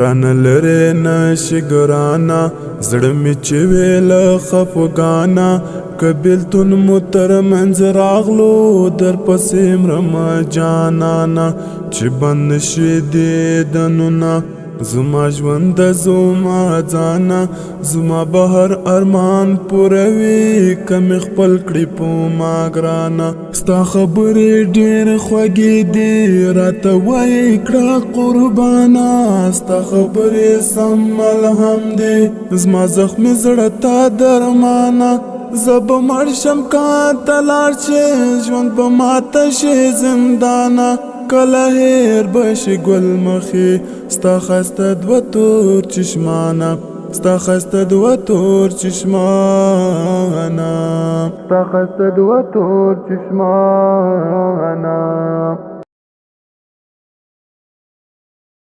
رانه لرې نشي ګرانا زړه مې چې وې له خفګانه که بېلتون مو تر منځ راغلو درپسې مرمه جانانه چې بند نشي دیدنونه زما ژوند زما ځانه زما بهر ارمان پوروي که مې خپل کړي په ما ګرانه ستا خبرې ډېر خوږې دي راته وایې کړه قربانه ستا خبرې سم ملهم دي زما زخمي زړه ته درمانه زه به مړ شم که ته لاړ شې ژوند به ماته شي زندانه کله هیر بشي ګل مخې ستا ښایسته دوه تور چشمانه ستا ښایسته دوه تور چشمانه ستا ښایسته دوه تور چشمانه